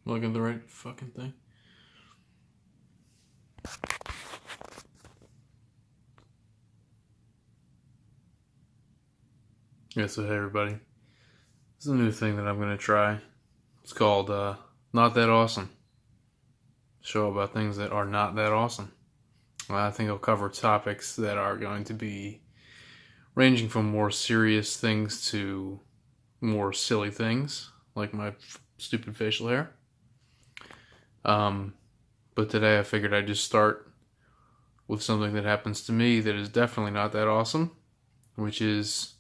Look at the right fucking thing. Yeah, so hey everybody. This is a new thing that I'm going to try. It's called Not That Awesome. Show about things that are not that awesome. I think I'll cover topics that are going to be ranging from more serious things to more silly things, like my stupid facial hair. But today I figured I'd just start with something that happens to me that is definitely not that awesome, which is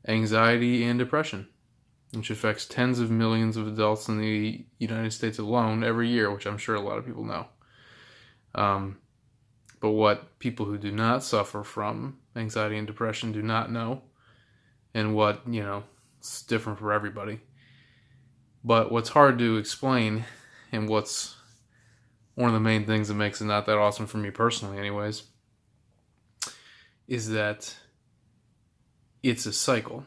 anxiety and depression, which affects tens of millions of adults in the United States alone every year, which I'm sure a lot of people know. But what people who do not suffer from anxiety and depression do not know, and what, it's different for everybody. But what's hard to explain, and what's one of the main things that makes it not that awesome for me personally anyways, is that it's a cycle.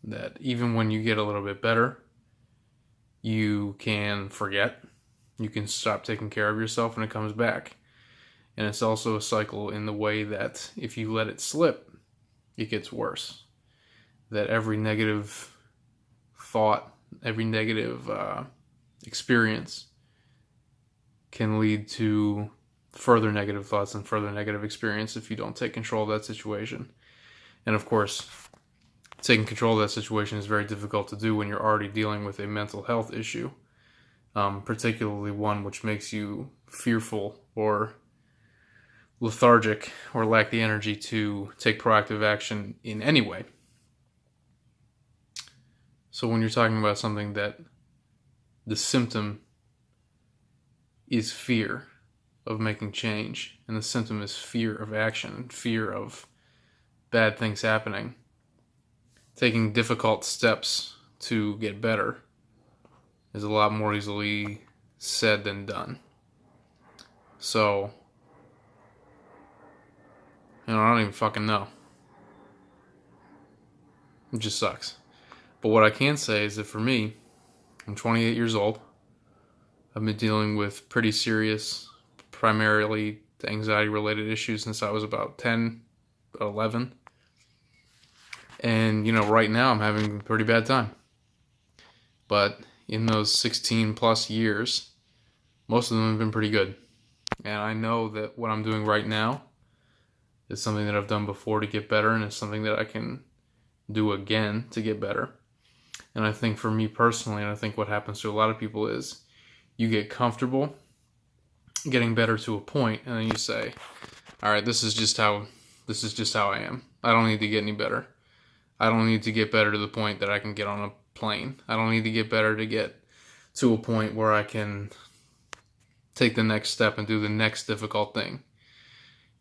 That even when you get a little bit better, you can forget. You can stop taking care of yourself and it comes back. And it's also a cycle in the way that if you let it slip, it gets worse. That every negative thought, every negative experience can lead to further negative thoughts and further negative experience if you don't take control of that situation. And of course, taking control of that situation is very difficult to do when you're already dealing with a mental health issue, particularly one which makes you fearful or lethargic or lack the energy to take proactive action in any way. So when you're talking about something that the symptom is fear of making change, and the symptom is fear of action, fear of bad things happening, taking difficult steps to get better is a lot more easily said than done. So, I don't even fucking know. It just sucks. But what I can say is that for me, I'm 28 years old. I've been dealing with pretty serious, primarily anxiety-related issues since I was about 10, 11. And, right now I'm having a pretty bad time. But in those 16 plus years, most of them have been pretty good. And I know that what I'm doing right now is something that I've done before to get better, and it's something that I can do again to get better. And I think for me personally, and I think what happens to a lot of people is you get comfortable getting better to a point, and then you say, all right, this is just how I am. I don't need to get any better. I don't need to get better to the point that I can get on a plane. I don't need to get better to get to a point where I can take the next step and do the next difficult thing.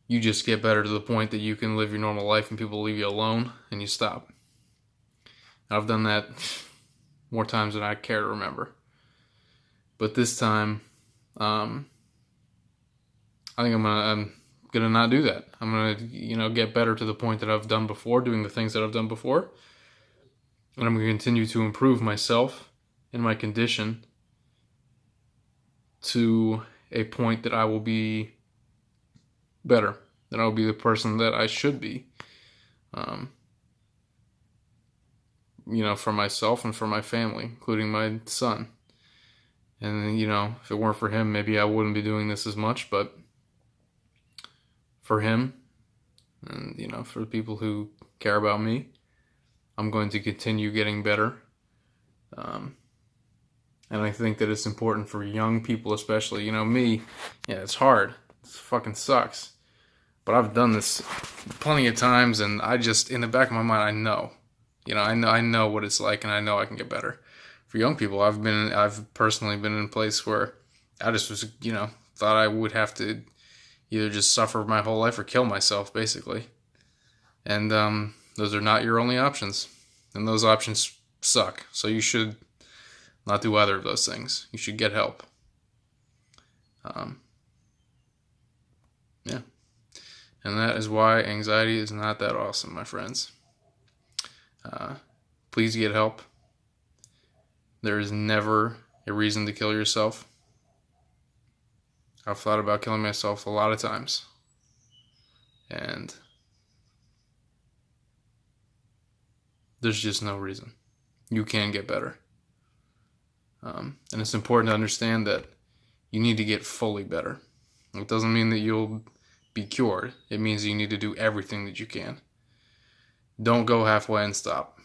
You just get better to the point that you can live your normal life and people leave you alone and you stop. I've done that more times than I care to remember. But this time, I think I'm gonna not do that. I'm gonna, get better to the point that I've done before, doing the things that I've done before. And I'm gonna continue to improve myself and my condition to a point that I will be better, that I will be the person that I should be, for myself and for my family, including my son. And, if it weren't for him, maybe I wouldn't be doing this as much, but for him and, for the people who care about me, I'm going to continue getting better. And I think that it's important for young people especially. Me, it's hard. It fucking sucks. But I've done this plenty of times, and I just, in the back of my mind, I know. I know what it's like, and I know I can get better. For young people, I've personally been in a place where I just was, thought I would have to either just suffer my whole life or kill myself, basically. And those are not your only options. And those options suck. So you should not do either of those things. You should get help. Yeah. And that is why anxiety is not that awesome, my friends. Please get help. There is never a reason to kill yourself. I've thought about killing myself a lot of times. And there's just no reason. You can get better. And it's important to understand that you need to get fully better. It doesn't mean that you'll be cured. It means you need to do everything that you can. Don't go halfway and stop.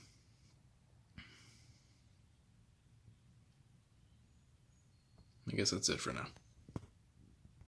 I guess that's it for now.